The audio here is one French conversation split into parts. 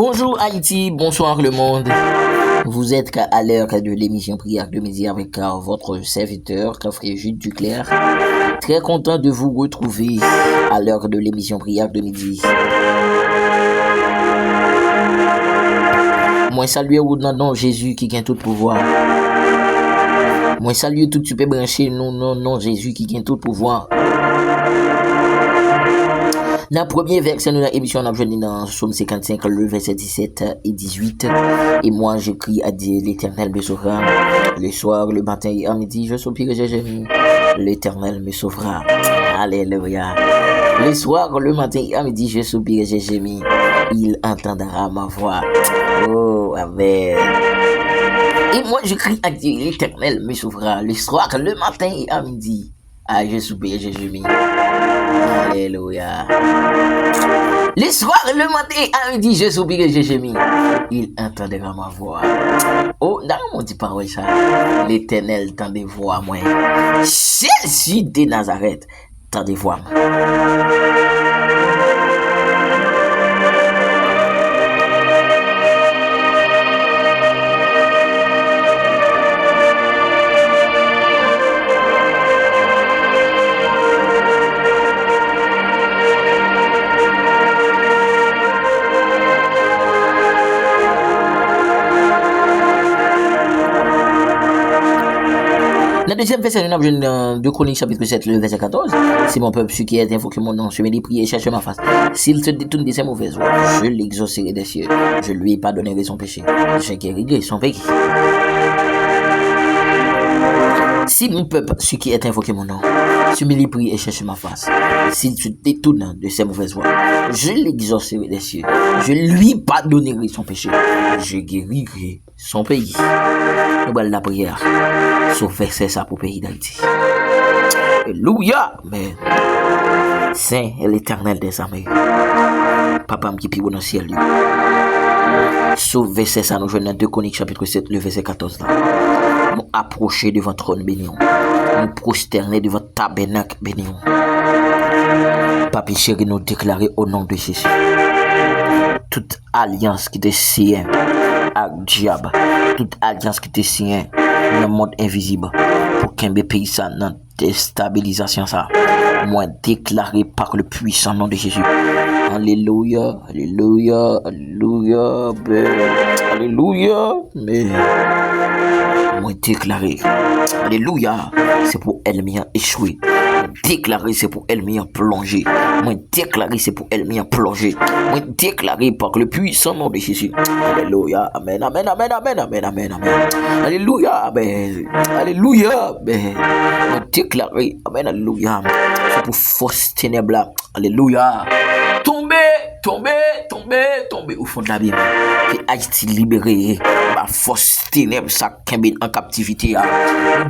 Bonjour Haïti, bonsoir le monde. Vous êtes à l'heure de l'émission Prière de midi avec votre serviteur, Frégide Duclerc. Très content de vous retrouver à l'heure de l'émission Prière de midi. Moi saluer au nom de Jésus qui gagne tout pouvoir. Moi saluer tout tu peux brancher non Jésus qui gagne tout pouvoir. Dans le premier verset de l'émission, on a joué dans Psaume 55, le verset 17 et 18. Et moi, j'écris à Dieu, l'Éternel me sauvera. Le soir, le matin et à midi, je soupirai, j'ai gémi. L'Éternel me sauvera. Alléluia. Le soir, le matin et à midi, je soupirai, j'ai gémi. Il entendra ma voix. Oh, amen. Et moi, j'écris à Dieu, l'Éternel me sauvera. Le soir, le matin et à midi. Ah, je soupirai, j'ai gémi. Alléluia. Les soirs, le matin, à midi, je soupirai, j'ai gémi. Il entendra ma voix. Oh, dans mon dit parole ça. L'Éternel tend des voix, moi. Jésus de Nazareth, tend des voix. La deuxième verset, nous avons 2 Chroniques chapitre 7, le verset 14. Si mon peuple, ce qui est invoqué mon nom, se met des prières et cherche ma face. S'il se détourne de ses mauvaises voies, je l'exaucerai des cieux. Je lui pardonnerai son péché. Je guérirai son pays. Si mon peuple, ce qui est invoqué mon nom, se met des prières et cherche ma face. S'il se détourne de ses mauvaises voies, je l'exaucerai des cieux. Je lui pardonnerai son péché. Je guérirai son pays. Nous allons la prière. Sauf verset ça pour le pays d'Haïti. Alléluia. Mais Saint est l'Éternel des armées. Papa qui prie dans le ciel. Sauf verset ça, nous jouons dans 2 Chroniques chapitre 7, le verset 14 là. Nous approcher devant le trône béni. Nous prosterner devant le tabernacle béni. Papi chéri, nous déclarer au nom de Jésus. Toute alliance qui te sienne avec diable, toute alliance qui te sienne dans le monde invisible pour qu'un pays ça dans déstabilisation ça, moi déclaré par le puissant nom de Jésus. Alléluia, alléluia, alléluia, alléluia, mais moi déclaré, alléluia, c'est pour Elmi échoué. Déclaré c'est pour Elmi plongé. Moi déclaré c'est pour Elmi plongé. Moi déclaré par le puissant nom de Jésus. Alléluia, amen, amen, amen, amen, amen, amen, amen. Alléluia, amen, alléluia, amen. Moi déclaré, amen, alléluia. C'est pour force ténèbres. Alléluia. Tomber au fond de la Bible. Et Haïti libéré, ma force ténèbres ça kembe en captivité.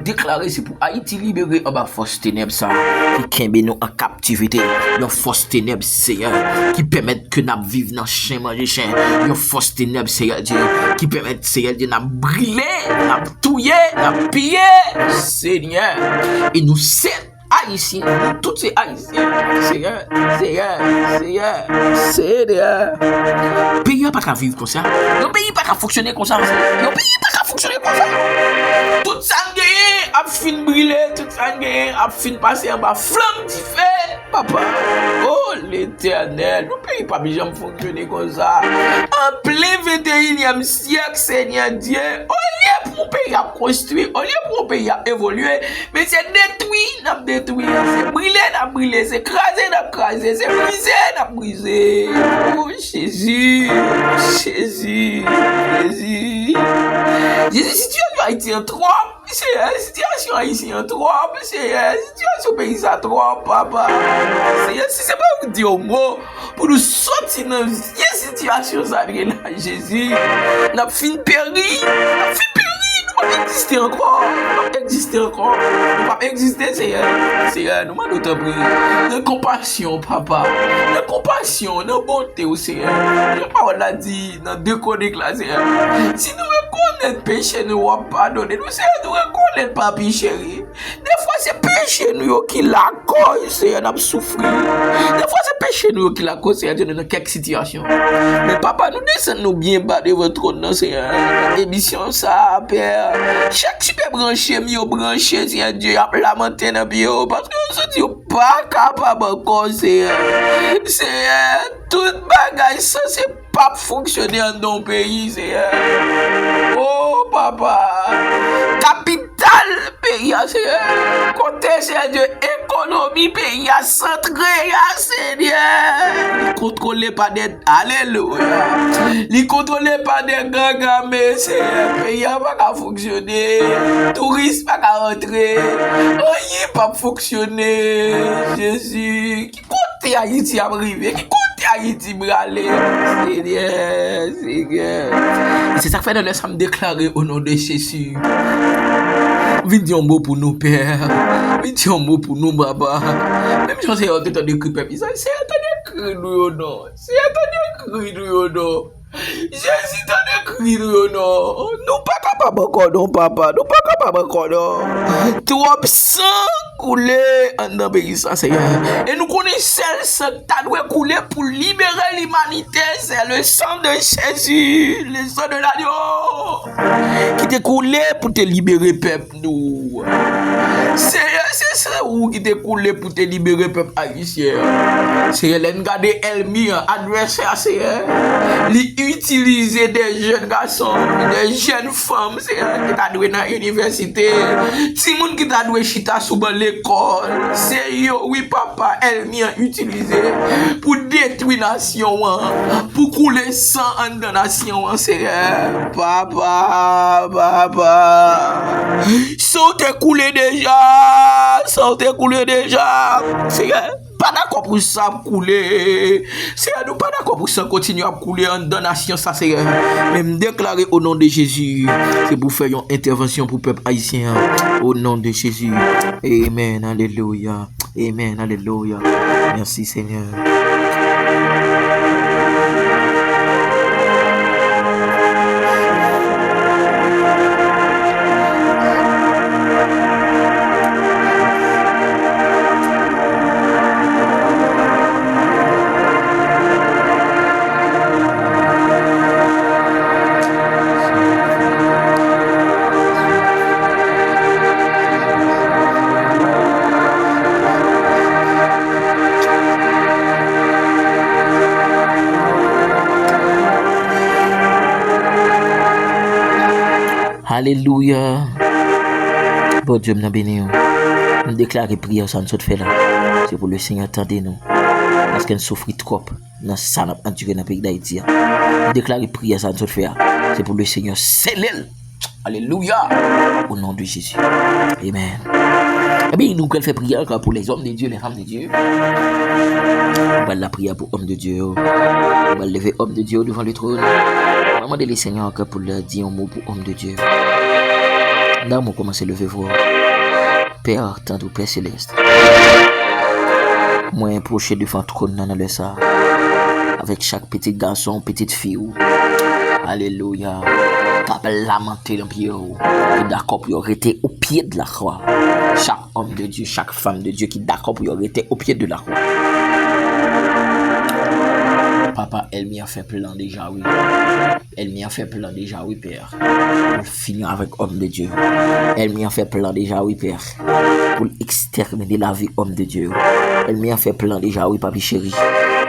Déclarer c'est pour Haïti libéré en bas force ténèbres ça qui kembe nous en captivité. Une force ténèbres Seigneur qui permet que nous vivons dans chien manger chien. Une force ténèbres Seigneur qui permet Seigneur de nous brûler, nous touiller, nous piller Seigneur. Et nous c'est Haïtiens, tous ces Haïtiens, Seigneur. Pays n'a pas qu'à vivre comme ça. Le pays n'a pas qu'à fonctionner comme ça. Tout ça a fin brûler, tout ça a fin passer en bas flamme du feu, papa. Oh l'Éternel, le pays pas bien fonctionner comme ça. En plein 21e siècle, Seigneur Dieu, au lieu pour un pays à construire, au lieu pour un pays à évoluer, mais c'est détruit, c'est brûler, c'est craser, c'est briser. Oh Jésus, situation haïtienne trop, c'est situation haïtienne trop, c'est situation pays ça trop, papa. C'est pas vous dire au mot pour nous sortir dans une situation ça là, Jésus. N'a fini péri. Nous pas exister encore. Nous pas exister, Seigneur. Nous m'en d'autres prier. De compassion, papa. De compassion, de bonté au Seigneur. La parole a dit dans 2 Chroniques là, Seigneur. Si nous reconnaître péché, nous va pardonner. Nous, Seigneur, nous reconnaître, papi chéri. Des fois, c'est péché, nous, qui la cause, Seigneur, nous souffrir. Des fois, c'est péché, nous, qui la cause, Seigneur, dans quelques situations. Mais papa, nous descendons bien bas de votre trône, Seigneur. Émission, ça, Père. Chaque super branché, mieux branché, Seigneur Dieu, a lamenté dans bio, parce que nous sommes pas capables encore, Seigneur. Seigneur, toute bagaille, ça, c'est pas fonctionner dans ton pays, Seigneur. Oh, papa. Capital, pays, Seigneur. Côté, Seigneur Dieu, économie, pays, centré, Seigneur. Il contrôlé par des... Alléluia. Il contrôlé par des gangs, mais Seigneur, pays, pas fonctionner. Tourisme, pas rentrer. Rien pas fonctionner. Jésus. Qui côté Haïti a arrivé? Qui côté Haïti bralé? Seigneur, Seigneur. C'est ça que fait de laisser me déclarer au nom de Jésus. Viens dire un mot pour nous, Père. Viens dire un mot pour nous, Baba. Même si on s'est entendu de crier, c'est entendu de crier, non. C'est entendu de crier, non. Jésus t'en écrit, non. Nous pas capables encore, non, papa. Nous pas capables encore, non. Trop sang coulé en dans pays, ça, Seigneur. Et nous connaissons celle qui doit couler pour libérer l'humanité. C'est le sang de Jésus, le sang de l'agneau, qui t'a coulé pour te libérer, peuple, nous. C'est ça où qui t'a coulé pour te libérer, peuple haïtien. C'est l'engardé Elmi, adversaire, Seigneur. Utiliser des jeunes garçons, des jeunes femmes, c'est qui t'a doué dans l'université, si moun qui t'a doué chita sous l'école, c'est yo, oui papa, elle m'y a utilisé pour détruire nation, pour couler sang en dans nation, c'est papa, sortez couler déjà, c'est pas d'accord pour ça couler. C'est nous pas d'accord pour ça continuer à couler en donation, ça c'est même déclarer au nom de Jésus. C'est pour faire une intervention pour le peuple haïtien au nom de Jésus. Amen, alléluia. Amen, alléluia. Merci Seigneur. Alléluia. Bon Dieu m'a béni. Nous déclarer prière sans nous faire là. C'est pour le Seigneur attendez nous. Parce qu'elle souffre trop dans ça n'a enduré dans le pays d'Haïti. Nous déclarer prière sans nous faire. C'est pour le Seigneur célèbre. Alléluia. Au nom de Jésus. Amen. Eh bien, nous allons faire prière pour les hommes de Dieu, les femmes de Dieu. On va la prière pour hommes de Dieu. On va lever hommes de Dieu devant le trône. On va demander les Seigneurs pour leur dire un mot pour hommes de Dieu. Là, on commence à lever vous. Père, tant ou Père Céleste. Moi, approcher devant le trône dans le ça. Avec chaque petit garçon, petite fille. Alléluia. Pas lamenter dans pied. D'accord pour arrêter au pied de la croix. Chaque homme de Dieu, chaque femme de Dieu qui est d'accord pour arrêter au pied de la croix. Papa, elle m'y a fait plein déjà, oui. Elle m'y a fait plein déjà, oui, Père. Pour finir avec homme de Dieu. Elle m'y a fait plein déjà, oui, Père. Pour exterminer la vie homme de Dieu. Elle m'y a fait plein déjà, oui, papi chéri.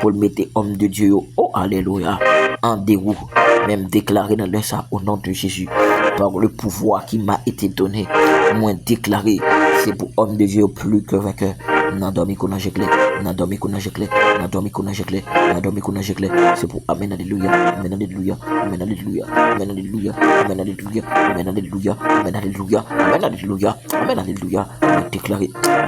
Pour mettre homme de Dieu, oh, alléluia, en déroute. Même déclaré dans le ça au nom de Jésus. Par le pouvoir qui m'a été donné. Moi déclaré, c'est pour homme de Dieu plus que vainqueur. N'a dormi qu'on a giclé, n'a dormi qu'on a giclé, n'a dormi qu'on a giclé, n'a dormi qu'on a giclé. C'est pour Amen, alléluia, Amen, alléluia, Amen, alléluia, Amen, alléluia, Amen, alléluia, Amen, alléluia, Amen, alléluia, Amen, alléluia, Amen, alléluia.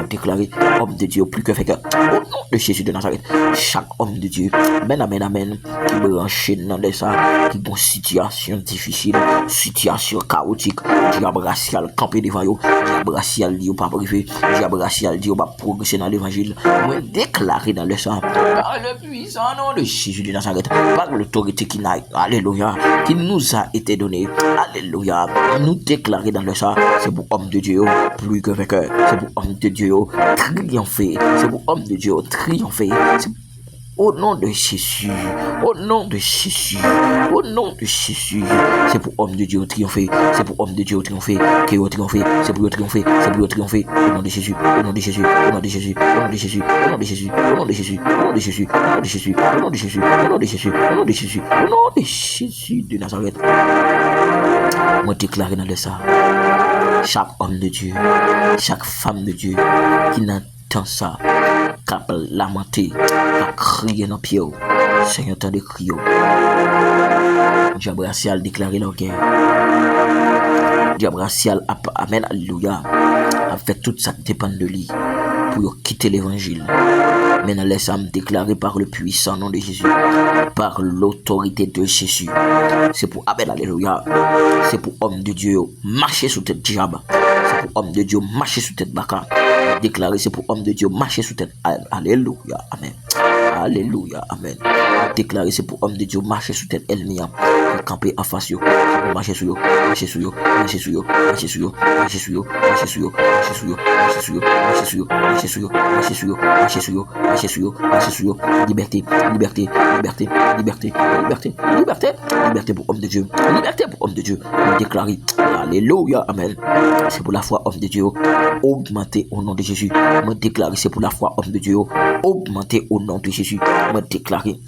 Déclaré, homme de Dieu plus que vainqueur. Au nom de Jésus de Nazareth, chaque homme de Dieu, amen, amen, amen, qui branche dans les ça, qui ont situation difficile, situation chaotique, diable racial, campé devant eux, diable racial, dit pas privé, diable racial, dit pas progresser dans l'évangile. Moi déclarer dans le sang, par le puissant nom de Jésus de Nazareth, par l'autorité qui n'a, alléluia, qui nous a été donnée, alléluia, nous déclarer dans le sang, c'est pour homme de Dieu, plus que vainqueur, c'est pour homme de Dieu, triompher, c'est pour homme de Dieu, triompher, au nom de Jésus, au nom de Jésus, au nom de Jésus, c'est pour homme de Dieu triompher, c'est pour homme de Dieu triompher, qui va triompher, c'est pour triompher, c'est pour triompher, au nom de Jésus, au nom de Jésus, au nom de Jésus, au nom de Jésus, au nom de Jésus, au nom de Jésus, au nom de Jésus, au nom de Jésus, au nom de Jésus, au nom de Jésus, au nom de Jésus, au nom de Jésus de Nazareth. Moi déclarer dans le sang, chaque homme de Dieu, chaque femme de Dieu qui n'entend ça, cap lamenter, cap crier dans pied, Seigneur t'as de crier. Diable racial déclarer leur guerre. Diable racial, amen, alléluia, a fait tout ça qui dépend de lui pour quitter l'évangile. Maintenant, laisse-moi déclarer par le puissant nom de Jésus, par l'autorité de Jésus. C'est pour amen, alléluia. C'est pour homme de Dieu marcher sous tête diable. C'est pour homme de Dieu marcher sous tête baka. Déclarer, c'est pour homme de Dieu marcher sous tête. Alléluia, amen. Alléluia, amen. Déclarer, c'est pour homme de Dieu marcher sous tête ennemi. Camper en face yo, marcher sur yo, marcher sur yo, marcher sur yo, marcher sur yo, marcher sur yo, marcher sur yo, marcher sur yo, marcher sur yo, marcher sur yo, marcher sur yo, marcher sur yo, marcher sur yo, marcher sur yo, liberté, liberté, liberté, liberté, liberté, liberté, liberté pour homme de Dieu, liberté pour homme de Dieu, déclarer, alléluia, amen. C'est pour la foi homme de Dieu, augmenter au nom de Jésus, me déclarer, c'est pour la foi homme de Dieu, augmenter au nom de Jésus, me déclarer,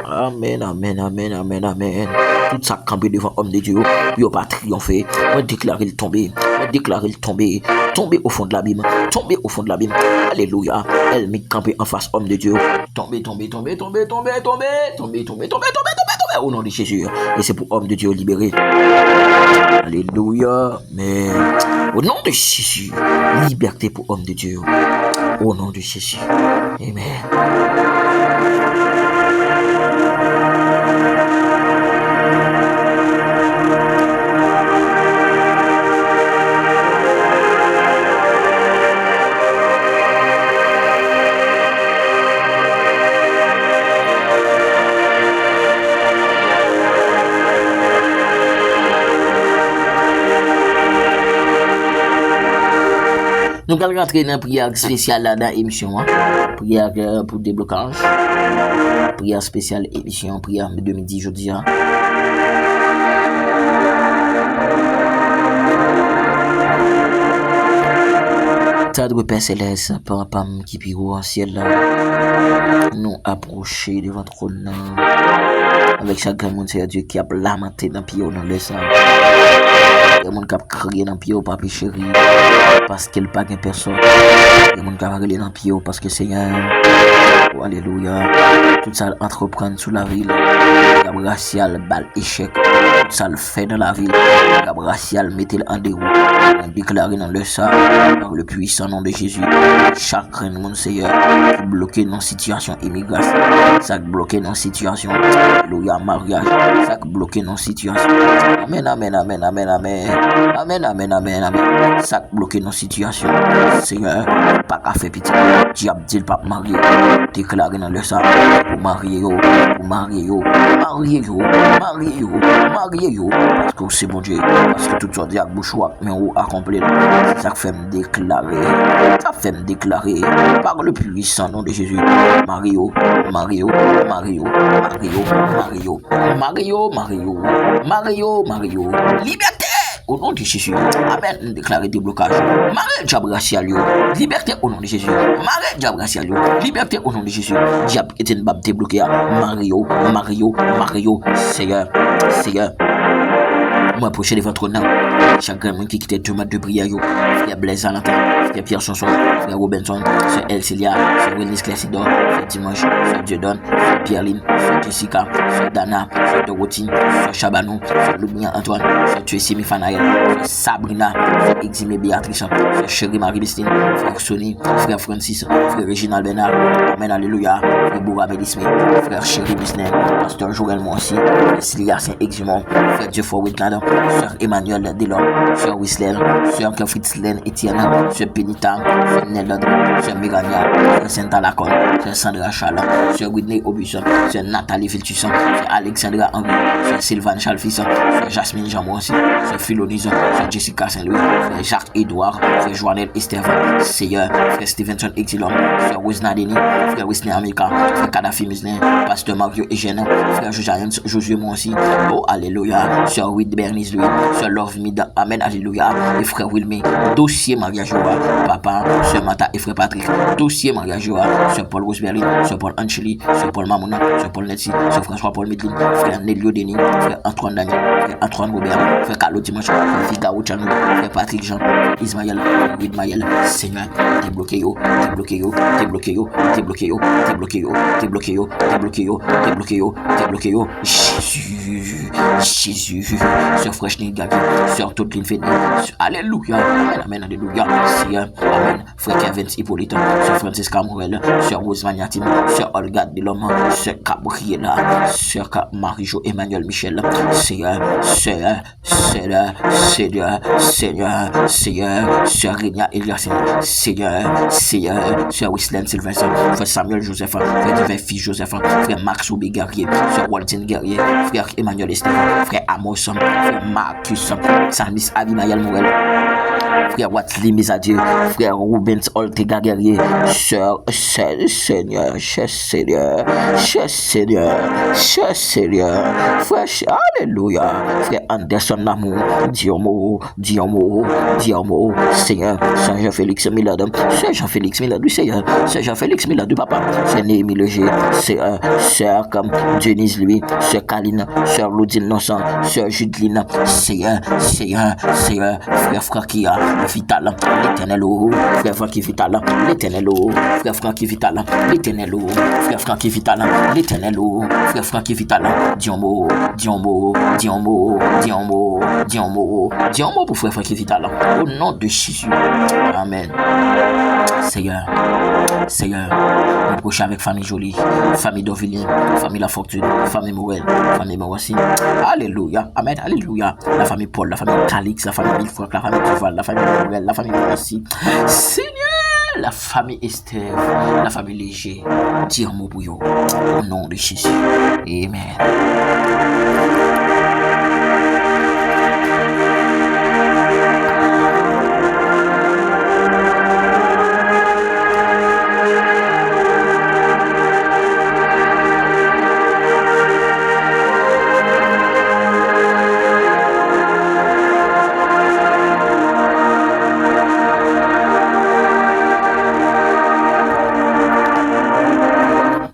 amen, amen, amen, amen, amen. Tout ça campé devant homme de Dieu, il pas triompher, on déclarer le tomber, on déclarer le tomber, tomber au fond de l'abîme, tomber au fond de l'abîme, alléluia, elle m'est campé en face homme de Dieu, tomber, tomber, tomber, tomber, tomber, tomber, tomber, tomber, tomber, tomber, tomber, au nom de Jésus, et c'est pour homme de Dieu libéré, alléluia, mais au nom de Jésus, liberté pour homme de Dieu, au nom de Jésus, amen. Nous allons rentrer dans une prière spéciale dans l'émission. Prière pour déblocage. Prière spéciale émission. Prière 2010 jeudi. Tadre Père Céleste, Papa qui piro en ciel là, nous approcher de votre trône avec chaque monde, c'est Dieu qui a lamenté dans pied dans le sang. Il y a monde qui a crié dans pied papi chéri parce qu'il pas de personne. Il y a monde qui a crié dans pied parce que Seigneur, oh, alléluia, tout ça entreprendre sous la ville, il y a racial bal échec, tout ça le fait dans la ville, il y a racial mettez-le en déroute, on déclare dans le sang par le puissant nom de Jésus, chaque monde Seigneur qui bloqué dans situation immigration, ça bloqué dans situation, alléluia mariage, ça bloqué dans situation, amen amen amen amen amen, amen amen amen amen, ça bloqué dans situation, Seigneur pas qu'à faire petit, diable dit pas marié, déclaré dans le sang pour marier yo, pour marier yo, marier yo, marier yo, marier yo, parce que c'est bon Dieu, parce que tout ça dit à bouche mais on accompli, ça fait me déclarer, ça fait me déclarer par le puissant nom de Jésus, Mario, Mario, Mario, Mario, Mario, Mario, Mario, Mario, Mario, liberté au nom de Jésus, amen, déclarer déblocage, Marie diable racial, liberté au nom de Jésus, Marie diable racial, liberté au nom de Jésus, diable est une bab débloqué, Mario, Mario, Mario, Seigneur, Seigneur. Moi, approcher de votre nom. Chaque monde qui quitte 2 mètres de prière, frère Blaise Valentin, frère Pierre Chanson, frère Robinson, frère El Celia, frère Willis Classidor, frère Dimanche, frère Dieudonne, frère Pierre-Line, frère Jessica, frère Dana, frère Dorothy, frère Chabanou, frère Loubien Antoine, frère Tuessi Mifanaël, frère Sabrina, frère Eximé Béatrice, frère Chéri Marie-Listine, frère Sonny, frère Francis, frère Réginald Bernard, amen, alléluia, frère Boura Mélismé, frère Chéri Bisnet, pasteur Joël Moissi, frère Cilia Saint-Exumont, frère Dieu Forward Canada, frère Emmanuel Delon, Sir Whistler, Sir Fritzlen Etienne, Sir Penita, Sir Nelod, Sir Megania, Sir Saint-Alacon, Sir Sandra Chal, Sir Whitney Aubusson, Sir Nathalie Filtusson, Sir Alexandra Henry, Sir Sylvain Chalfisson, Sir Jasmine Jamouassi, Sir Philonise, Sir Jessica Saint-Louis, Sir Jacques Edouard, Sir Joannel Estevan, Seigneur, Frère Stevenson Exilon, Sir Wisna Denis, Frère Wisney Amika, Frère Kadhafi Muslin, Pasteur Mario Eugène, Frère Josué Monsi, oh Alléluia, Sir Wid Bernice Louis, Sir Love Mid, Amen, Alléluia, et Frère Wilmé, dossier Maria Joa, Papa, Sir Mata et Frère Patrick, dossier Maria Joa, Sir Paul Roseberry, Sir Paul Ancheli, Sir Paul Mamouna, Sir Paul Netsi, Sir François Paul Midlin, Frère Nelio Denis, Frère Antoine Daniel, Frère Antoine Robert, Frère Carlo Dimanche, Frère Figaro Chanou, Frère Patrick Jean, Frère Ismaël, Frère Widmaël, Seigneur, débloquez yo, débloquez yo, débloquez yo, débloquez yo, débloquez yo, débloquez yo, débloquez yo, débloquez yo, débloquez yo, Jésus, Jésus, Sir Fresh Nigaki, Sir Totlin Feni, Alléluia, Amen, Amen, Alléluia, Seigneur, Amen, Frère Kevin Hippolyte, Sir Francis Camorel, Sir Rose Magnatim, Sir Olga Delhomme, Sir Gabriela, Sir Marie-Jo Emmanuel Michel, Seigneur, Seigneur, Seigneur, Seigneur, Seigneur, Seigneur, Sir Régna Eliassine, Seigneur, Seigneur, Sir Wislen Sylvestre, Frère Samuel Joseph, Frère Divin Fils Joseph, Frère Max Oubé Guerrier, Sir Waltin Guerrier, Frère Emmanuel Esteban, Frère Amos, Frère Marcus, Samis Abimael Morel, Frère Watley Mesadieu, Frère Rubens Oltega Guerrier, Sœur Seigneur, cher Seigneur, cher Seigneur, cher Seigneur, Frère, Alléluia, Frère Anderson Namou, Diomo, Diomo, Diomo, Seigneur, Saint Jean-Félix Milad, Saint Jean-Félix Milad, Seigneur, Saint Jean-Félix Milad, Papa, Saint Néhémie Leger, Sœur comme Denise lui, Sœur Kaline, Sœur Claudine Nonsan, Sœur Judeline, Seigneur, Seigneur, Seigneur, Frère Frankia, Vital, l'Éternel, Frère Francky Vital, l'Éternel, Frère Francky Vital, l'Éternel, Frère Francky Vital, l'Éternel, Frère Francky Vital, Diomo, Diomo, Diomo, Diomo, Diomo, Diomo pour Frère Francky Vital, au nom de Jésus, Amen. Seigneur, Seigneur, nous prochains avec famille Jolie, famille Dovilien, famille La Fortune, famille Morel, famille Morassi, Alléluia, Amen, Alléluia, la famille Paul, la famille Calix, la famille Milfrock, la famille Duval, la famille Morel, la famille Morassi, Seigneur, la famille Esther, la famille Léger, dire mon bouillon, au nom de Jésus, Amen.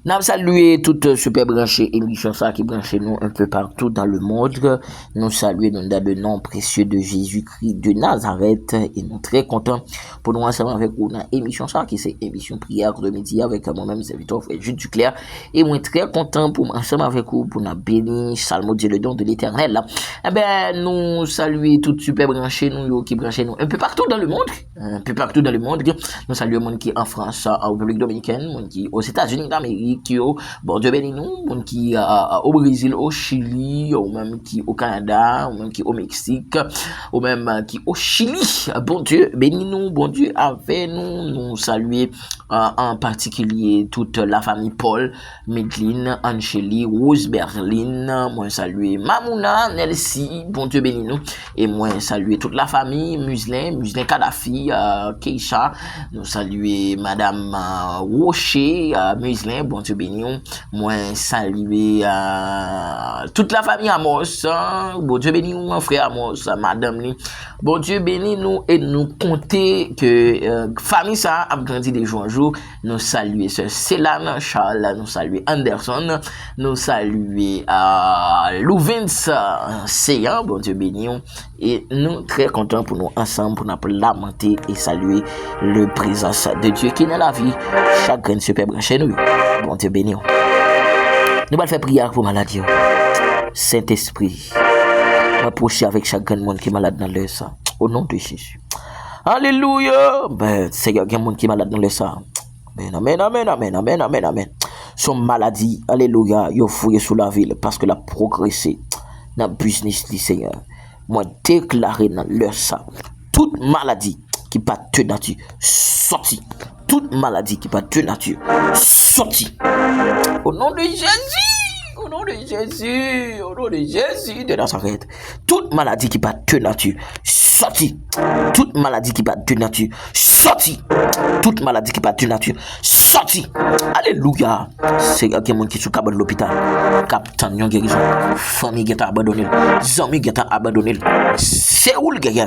Nous saluons toutes super branchées émissions ça qui branchent nous un peu partout dans le monde. Nous saluons dans le nom précieux de Jésus-Christ de Nazareth et nous très contents pour nous ensemble avec vous dans émission ça qui c'est émission prière de midi avec moi-même serviteur frère Jules Duclerc et moi très content pour ensemble avec vous pour nous bénir psalmodier le don de l'Éternel. Eh ben nous saluons toutes super branchées nous qui branchent nous un peu partout dans le monde, Nous saluons monde qui en France, en République dominicaine, monde qui aux États-Unis d'Amérique, bon Dieu béni nous, monde qui au Brésil, au Chili, ou même qui au Canada, ou même qui au Mexique, ou même qui au Chili. Bon Dieu béni nous, bon Dieu avec nous. Nous saluer en particulier toute la famille Paul, Medline, Angélie, Rose Berlin, moi saluer Mamouna, Nelsi, bon Dieu béni nous, et moi saluer toute la famille Muslin Kadhafi, Keisha, nous saluer Madame Rocher, Muslin, bon Dieu béni nous, moi saluer toute la famille Amos, bon Dieu béni nous, mon frère Amos, Madame Li, bon Dieu béni nous, et nous compter que famille ça a grandi des jours en jour. Nous saluer ce Célan Charles, nous saluer Anderson, nous saluer Louvens Seyant, bon Dieu béni, et nous très contents pour nous ensemble pour nous lamenter et saluer le présence de Dieu qui est dans la vie. Chaque grain super branché nous, bon Dieu béni. Nous allons faire prière pour maladie. Saint-Esprit, approchez avec chaque grand monde qui est malade dans le sang. Au nom de Jésus. Alléluia. Ben, Seigneur, il y a un monde qui est malade dans le sang. Amen, amen, amen, amen, amen, amen. Son maladie, alléluia, il fouillé sous la ville parce que la progressé dans le business du Seigneur. moi déclarer dans leur ça. Toute maladie qui pas de nature, sorti. Toute maladie qui pas de nature, sorti. Au nom de Jésus. Au nom de Jésus, au nom de Jésus de Nazareth, toute maladie qui bat de nature, sorti. Toute maladie qui bat de nature, sorti. Toute maladie qui bat de nature, sorti. Alléluia. C'est quelqu'un qui est sous cabane de l'hôpital. Captain yon guérison. Famille qui est abandonnée. Amis qui est abandonnée. C'est où le guerrier?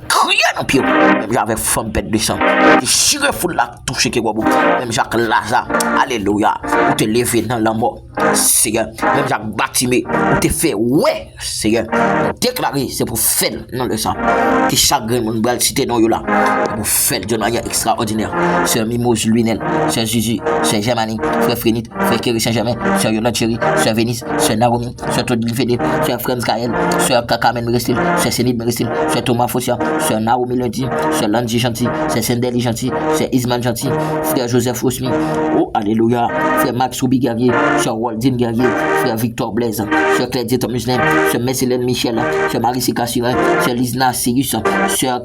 Crier dans le pied. Même j'avais femme bête de sang. Chiré fou la touche qui est wabou. Même Jacques Lazare. Alléluia. Ou te lever dans la mort. Seigneur. Même Jacques Batimé, ou te fait ouais, Seigneur, déclarer, c'est pour faire dans le sang. Qui chagrin, mon bal cité dans là, pour faire d'une manière extraordinaire. Sœur Mimose Lunel, Sœur Jésus, Sœur Germanie, Frère Frénit, Frère Kerry Saint-Germain, Sœur Yonat Chéri, Sœur Vénice, Sœur Naomi, Sœur Todine Fédé, Sœur Franz Kael, Sœur Kakamen Restil, Sœur Sénit Restil, Sœur Thomas Fossia, Sœur Naomi Lundi, Sœur Landy Gentil, Sœur Sendeli Gentil, Sœur Isman Gentil, Frère Joseph Osmi, oh Alléluia, Frère Max Roubi Guerrier, Sœur Waldine Guerrier, Frère Victor Blaise, Sœur Claire Dieter Muslin, Sœur Messelène Michel, Sœur Marie Cassurin, Sœur Lisna Sirius, Sœur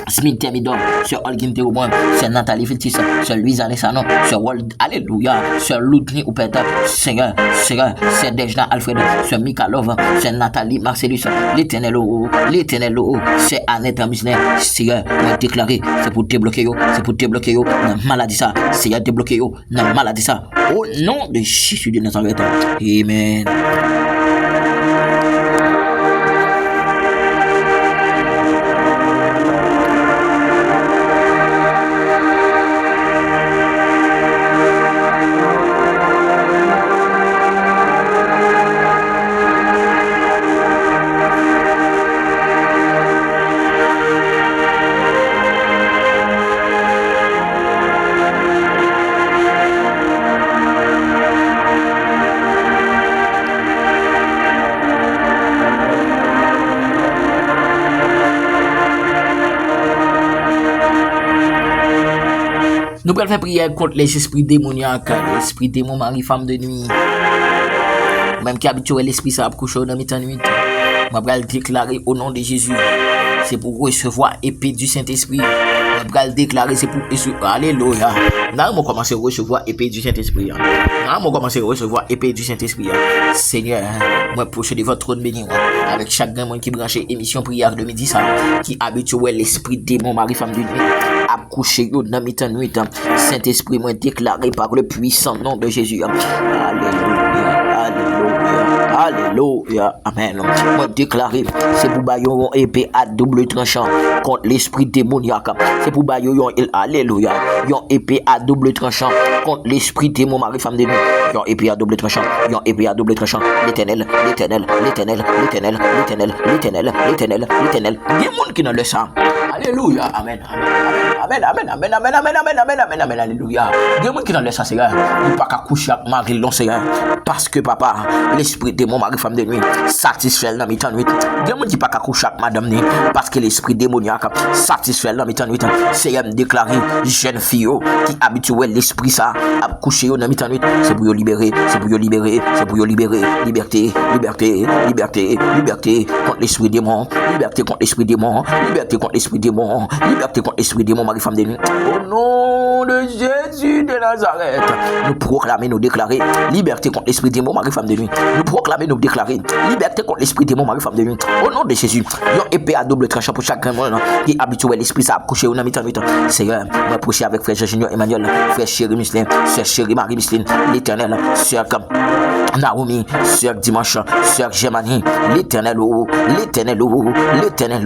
Smith Thermidor, Sœur Olgin Théoboin, Sœur Nathalie Filtis, Sœur Louise Alessandro, Sœur Wald, Alléluia, Sœur Loudni Oupeta, Seigneur, Sœur Dejna Alfred, Sœur Mikalov, Sœur Nathalie Marcellus, l'Éternel, Sœur Annette Muslin, Seigneur, déclaré, c'est pour débloquer, c'est pour débloquer, dans maladie ça, Seigneur débloquer, dans maladie ça, au nom de Jésus de Nazareth. Amen. Nous pouvons faire prière contre les esprits démoniaques, l'esprit démon, mari, femme de nuit. Même qui habitue l'esprit, ça va coucher dans la nuit. Je vais déclarer au nom de Jésus. C'est pour recevoir épée du Saint-Esprit. Je vais déclarer, c'est pour recevoir. Alléluia. Nous allons commencer à recevoir épée du Saint-Esprit. Nous allons commencer à recevoir épée du Saint-Esprit. Seigneur, moi, proche de votre trône béni. Avec chaque monde qui branche émission prière de midi, ça, qui habitue l'esprit démon, mari, femme de nuit. Coucher dans la nuit. Saint-Esprit m'a déclaré par le puissant nom de Jésus. Alléluia, alléluia, alléluia, amen. M'a déclaré, c'est pour bailler une épée à double tranchant contre l'esprit démoniaque. C'est pour bailler alléluia, une épée à double tranchant contre l'esprit démon, mari, femme de nuit. Une épée à double tranchant, une épée à double tranchant. L'Éternel, l'Éternel, l'Éternel, l'Éternel, l'Éternel, l'Éternel, l'Éternel, l'Éternel. Des gens qui n'ont le sang. Alléluia, amen, amen, amen, amen, amen, amen, amen, amen, amen, amen, alléluia. Des gens qui n'ont le sang, Seigneur. Il n'y a pas qu'à coucher avec Marie, non, Seigneur. Parce que papa, l'esprit de mon mari, femme de nuit, satisfait dans mi-temps nuit. Des gens qui n'ont pas qu'à coucher avec madame, parce que l'esprit démoniaque satisfait dans mi-temps nuit. Seigneur me déclaré, jeune fille qui habitue l'esprit ça, à coucher dans mi-temps nuit. C'est pour libérer, c'est pour libérer, c'est pour libérer. Liberté, liberté, liberté, liberté contre l'esprit démon, liberté contre l'esprit démon, liberté contre l'esprit démon, liberté contre l'esprit démon, mari, femme de nuit. Au nom de Jésus de Nazareth, nous proclamons, nous déclarer liberté contre l'esprit démon, mari, femme de nuit. Nous proclamons, nous déclarer liberté contre l'esprit démon, mari, femme de nuit. Au nom de Jésus, yon épée à double tranchant pour chacun qui habitue l'esprit ça a couché au nom de nuit. Seigneur, nous approcher avec frère Junior Emmanuel, frère chéri Muslin, sœur chéri Marie Muslin, l'Éternel, sœur Naomi, sœur Dimanche, sœur Germanie, l'Éternel, l'Éternel, l'Éternel,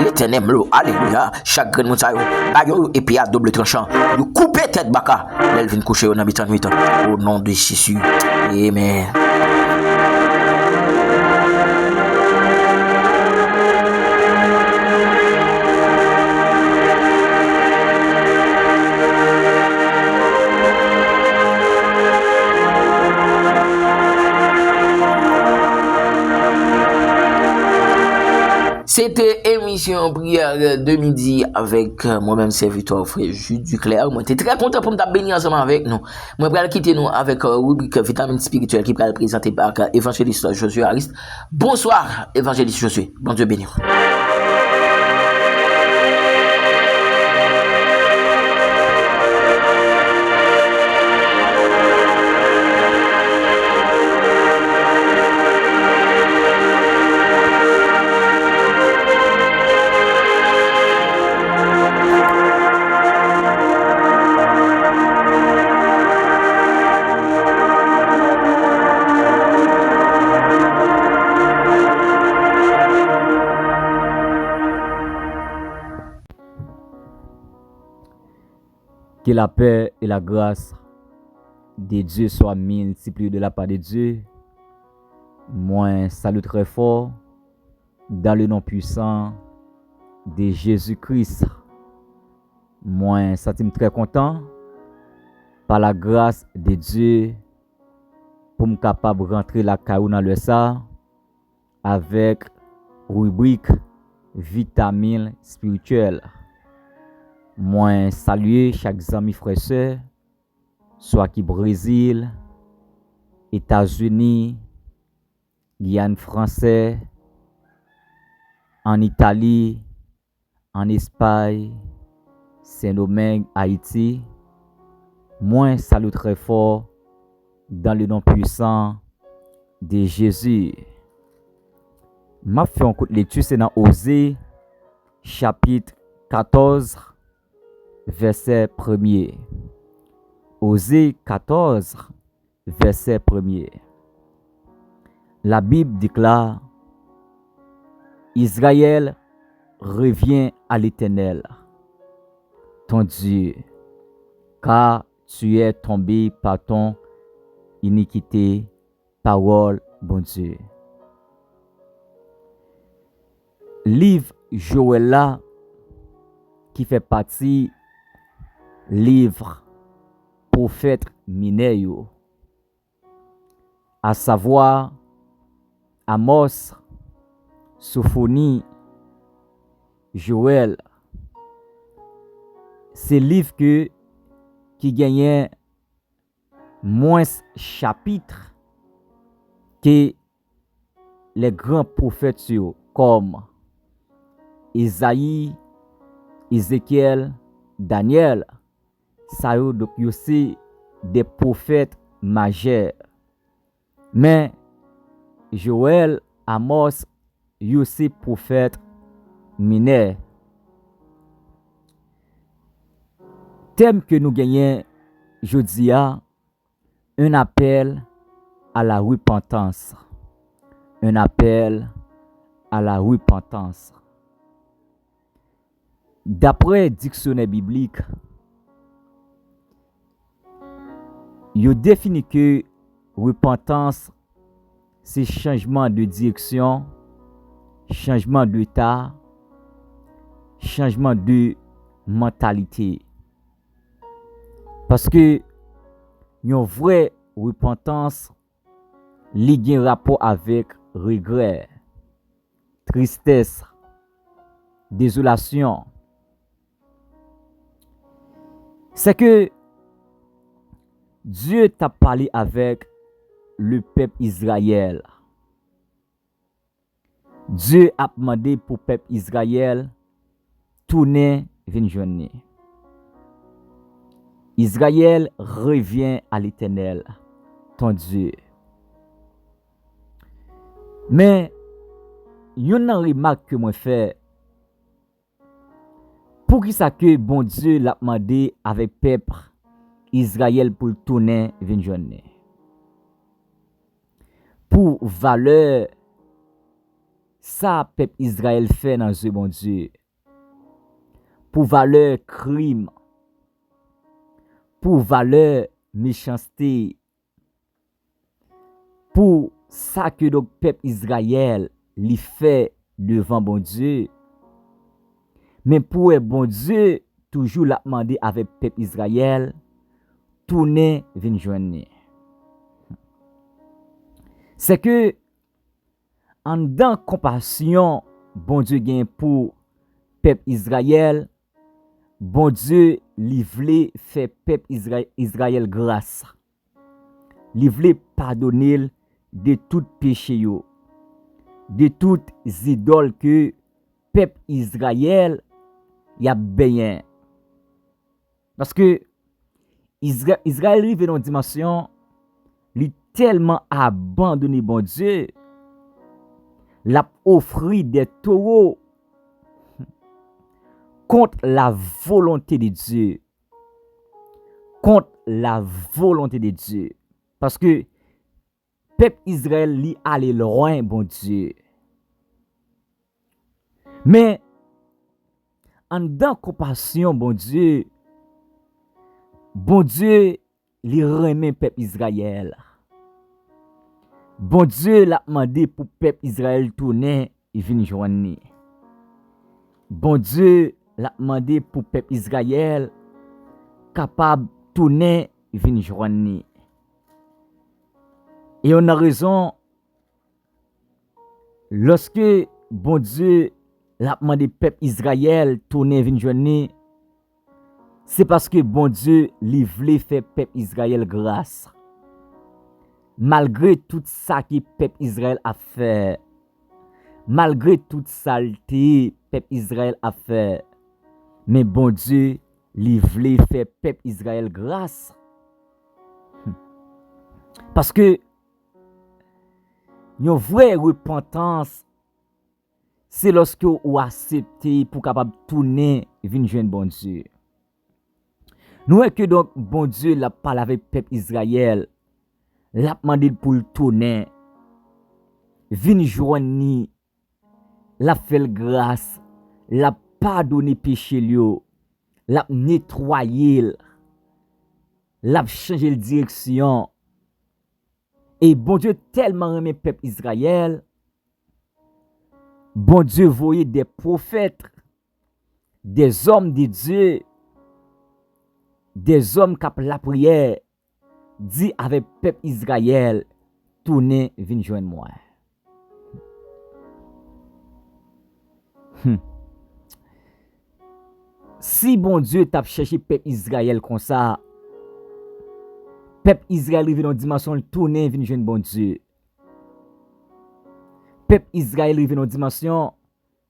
l'Éternel, alléluia, chaque grain de montagne, et puis à double tranchant, nous couper tête baka, elle vient coucher au habitant nuit, au nom de Jésus, amen. C'était émission prière de midi avec moi-même serviteur frère Jules Duclerc. Moi, j'étais très content pour me bénir ensemble avec nous. Moi, je vais quitter nous avec rubrique vitamine spirituelle qui va présenter par évangéliste Josué Ariste. Bonsoir, évangéliste Josué. Bon Dieu bénir. Que la paix et la grâce de Dieu soient multipliées de la part de Dieu. Moi, salue très fort dans le nom puissant de Jésus-Christ. Moi, ça suis très content par la grâce de Dieu pour me capable de rentrer la caillou dans le ça avec rubrique vitamine spirituelle. Moi, saluer chaque ami frère sœur, soit qui Brésil, États-Unis, Guyane français, en Italie, en Espagne, Saint-Domingue, Haïti. Moi, salue très fort dans le nom puissant de Jésus. Ma fait un coup de lecture, c'est dans Osée, chapitre 14. Verset 1er. Osée 14, verset 1er. La Bible déclare: Israël revient à l'Éternel, ton Dieu, car tu es tombé par ton iniquité, parole, bon Dieu. Livre Joël qui fait partie livre prophète Mineyo, à savoir Amos, Sophonie, Joël. C'est livre qui gagnait moins chapitres que les grands prophètes comme Isaïe, Ézéchiel, Daniel. Ça y est, donc aussi des prophètes majeurs. Mais Joël, Amos, y aussi prophètes mineurs. Thème que nous gagnons aujourd'hui, un appel à la repentance. Un appel à la repentance. D'après dictionnaire biblique, il définit que repentance, c'est changement de direction, changement d'état, changement de mentalité. Parce que une vraie repentance liée un rapport avec regret, tristesse, désolation. C'est que Dieu t'a parlé avec le peuple Israël. Dieu a demandé pour le peuple Israël tourner vers journée. Israël revient à l'Éternel, ton Dieu. Mais il y a une remarque que moi fais. Pour qui ça que bon Dieu l'a demandé avec peuple Israël pour tourner vers journée. Pour valeur ça peuple Israël fait dans ce bon Dieu. Pour valeur crime. Pour valeur méchanceté. Pour ça que le peuple Israël lui fait devant bon Dieu. Mais pour bon Dieu toujours l'a demandé avec peuple Israël tourner vers journée. C'est que en dans compassion bon Dieu gagne pour peuple Israël, bon Dieu li vle fait peuple Israël grâce. Li vle pardonner de tout péché yo, de toutes idoles que peuple Israël y a bien. Parce que Israël arrive dans une dimension, li tellement abandonné bon Dieu, l'a offert des taureaux contre la volonté de Dieu. Contre la volonté de Dieu. Parce que peuple Israël li allé loin, bon Dieu. Mais en dans compassion, bon Dieu, li remet peuple Israël. Bon Dieu l'a demandé pour peuple Israël tourner et venir joindre. Bon Dieu l'a demandé pour peuple Israël capable de tourner et venir joindre. Et on a raison, lorsque bon Dieu l'a demandé peuple Israël tourner et venir joindre, c'est parce que bon Dieu li voulait faire peuple Israël grâce. Malgré tout ça que peuple Israël a fait, malgré toute saleté peuple Israël a fait, mais bon Dieu li voulait faire peuple Israël grâce. Parce que une vraie repentance, c'est lorsque vous acceptez pour capable tourner et venir joindre bon Dieu. Nous voyons que donc bon Dieu l'a parlé avec peuple Israël, l'a demandé pour le tourner, venir joindre, l'a fait grâce, l'a pardonné péché lui, l'a nettoyé, l'a changé de direction. Et bon Dieu tellement aimé peuple Israël, bon Dieu voyait des prophètes, des hommes de Dieu, des hommes qui ont la prière, dit avec peuple Israël, tournez, venez joindre moi. Si bon Dieu t'a cherché peuple Israël comme ça, peuple Israël arrive dans une dimension, tourner, venez joindre bon Dieu. Peuple Israël arrive dans une dimension,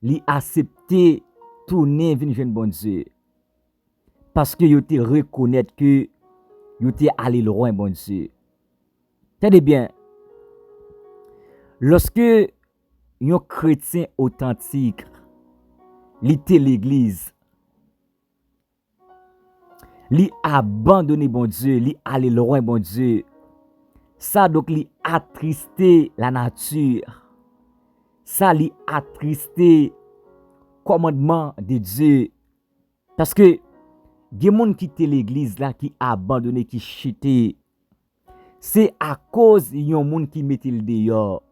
li accepter, tourner, venir joindre bon Dieu. Parce que yo te reconnaître que yo te allé loin bon Dieu. Tenez bien. Lorsque un chrétien authentique li te l'église, li abandonné bon Dieu, li allé loin bon Dieu. Ça donc li attristé la nature. Ça li attristé commandement de Dieu. Parce que gen moun qui te l'église là qui abandonné qui chité. C'est à cause yon moun qui mette le dehors.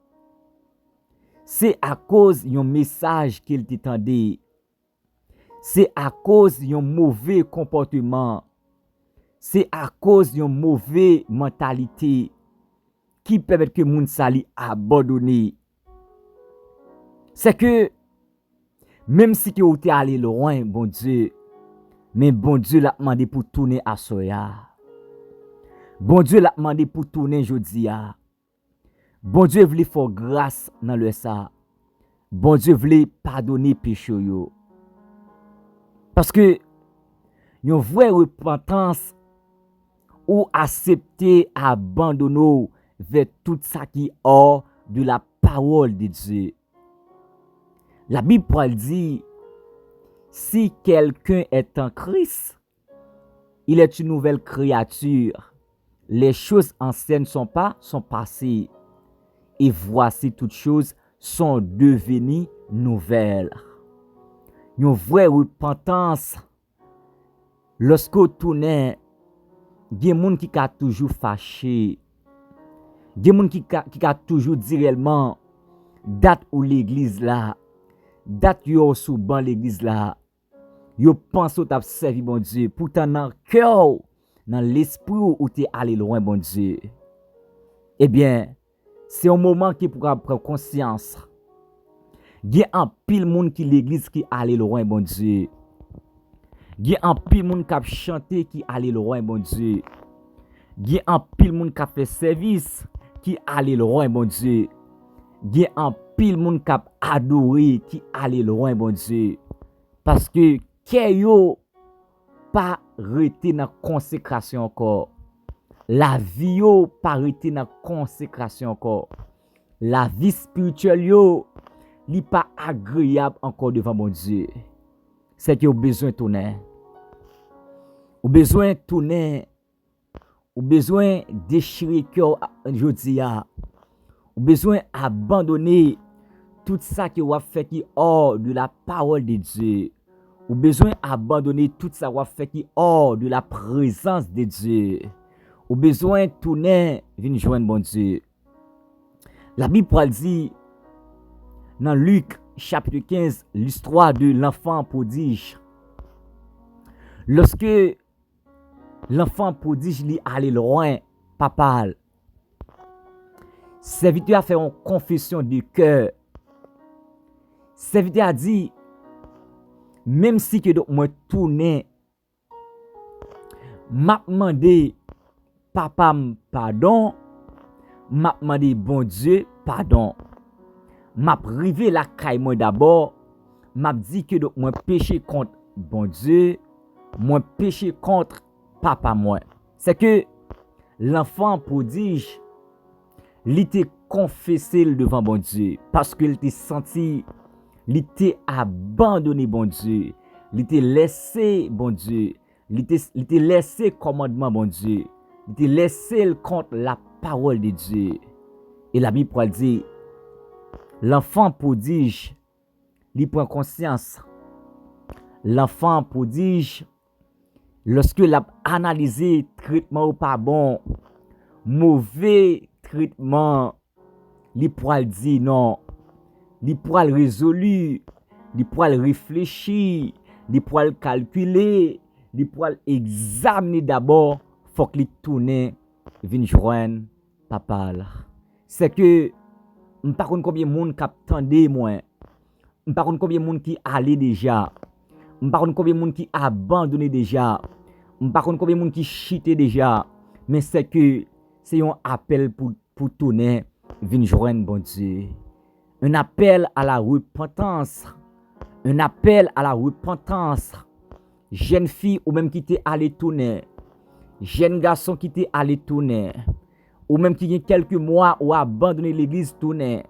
C'est à cause yon message qu'il t'entendait. C'est à cause yon mauvais comportement. C'est à cause yon mauvais mentalité qui permet que moun sali abandonné. C'est que même si que ou t'es allé loin, bon Dieu, mais bon Dieu l'a demandé pour tourner à soya. Bon Dieu l'a demandé pour tourner jodia. Bon Dieu voulait faire grâce dans le ça. Bon Dieu voulait pardonner péché yo. Parce que yon vraie repentance ou accepter abandonner vers tout ça qui est hors de la parole de Dieu. La Bible dit, si quelqu'un est en Christ, il est une nouvelle créature. Les choses anciennes sont passées. Et voici toutes choses sont devenues nouvelles. Une vraie repentance, lorsque vous tournez, il y a des gens qui sont toujours fâchés. Il y a des gens qui sont toujours dit réellement, date où l'église là, date yo sous ban l'église là, yo pense ou t'a servi bon Dieu, pourtant dans cœur, dans l'esprit où t'es allé loin bon Dieu. Eh bien, c'est un moment qui pourra prendre conscience. Gen un pile moun qui l'église qui allait loin bon Dieu. Gen un pile moun qui a chanté qui allait loin bon Dieu. Gen un pile moun qui a fait service qui allait loin bon Dieu. Gen un pile moun qui a adoré qui allait loin bon Dieu. Parce que yo pas rete dans consécration encore. La vie yo pas rete dans consécration encore. La vie spirituelle yo li pas agréable encore devant mon Dieu. C'est que vous besoin tourner. Ou besoin tourner. Ou besoin déchirer cœur jodi a. Ou besoin abandonner tout ça que vous fait qui hors de la parole de Dieu. Ou besoin abandonner tout ça que vous fait qui hors de la présence de Dieu. Ou besoin tourner venir joindre bon Dieu. La Bible dit dans Luc chapitre 15 l'histoire de l'enfant prodige. Lorsque l'enfant prodige lui allait loin, papa, serviteur a fait une confession de cœur. Serviteur a dit, même si que donc moi tourner, m'a demandé papa pardon, m'a demandé bon Dieu pardon. M'a privé la caille moi d'abord, m'a dit que donc moi péché contre bon Dieu, moi péché contre papa moi. C'est que l'enfant prodige, il était confessé devant bon Dieu parce qu'il était senti, il était abandonné bon Dieu, il était laissé bon Dieu, il était laissé commandement bon Dieu, il était laissé contre la parole de Dieu. Et la Bible dit, l'enfant prodige, il prend conscience. L'enfant prodige, lorsque l'a analysé traitement ou pas bon, mauvais traitement, il pourra dire non, il pourra résolu, il pourra réfléchir, il pourra calculer, il pourra examiner d'abord, faut qu'il tourne, vienne joindre papa là. C'est que je ne sais pas combien de monde qui attendait moi. Je ne sais pas combien de monde qui allait déjà. Je ne sais pas combien de monde qui abandonné déjà. Je ne sais pas combien de monde qui chité déjà. Mais c'est que c'est un appel pour tourner, venir joindre bon Dieu. Un appel à la repentance. Un appel à la repentance. Jeune fille ou même qui t'est allé tourner. Jeune garçon qui t'est allé tourner. Ou même qui a quelques mois ou abandonné l'église tourner.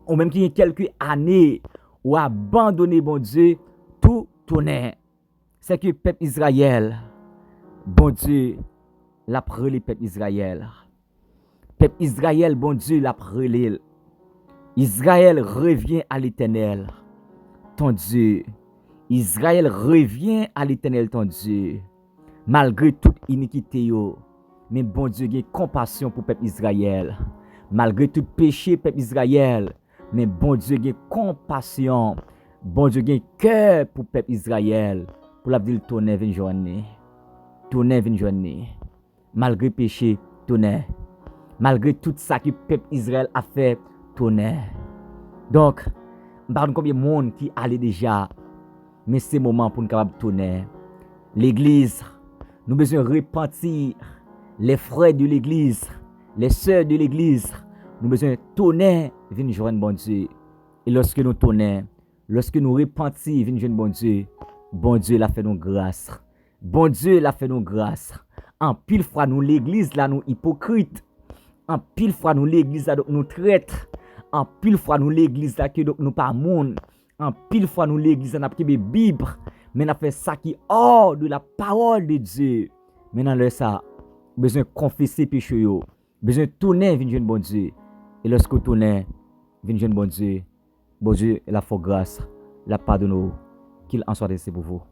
Ou même qui a quelques années ou abandonné bon Dieu tout tourner. C'est que peuple Israël, bon Dieu, l'a prélé peuple Israël. Peuple Israël, bon Dieu, l'a prélé. Israël revient à l'Éternel, ton Dieu. Israël revient à l'Éternel, ton Dieu. Malgré toute iniquité yo. Mais bon Dieu a compassion pour peuple Israël. Malgré tout péché peuple Israël, mais bon Dieu a compassion. Bon Dieu a cœur pour peuple Israël. Pour la dire tourner vinn journée. Tourner vinn journée. Malgré péché, tourner. Malgré tout ça que peuple Israël a fait, tourner. Donc, je ne sais pas combien de monde qui allait déjà, mais c'est le moment pour nous capable tourner. L'église, nous avons besoin de repentir. Les frères de l'église, les sœurs de l'église, nous avons besoin de tourner, venir joindre bon Dieu. Et lorsque nous tournons, lorsque nous repentons, venir joindre bon Dieu l'a fait nos grâce. Bon Dieu l'a fait nos grâce. En pile fois, nous l'église là, nous hypocrites. En pile fois, nous l'église là, nous traîtres. En pile fois, nous l'église là, que nous pas monde. En pile fois, nous l'église là, nous avons Bible. Mais nous fait ça qui est hors de la parole de Dieu. Maintenant, le ça. Besoin de confesser péché yo, besoin de tourner venir joindre bon Dieu. Et lorsque vous tournez venir joindre bon Dieu, la foi grâce, la pardonne, qu'il en soit ainsi pour vous.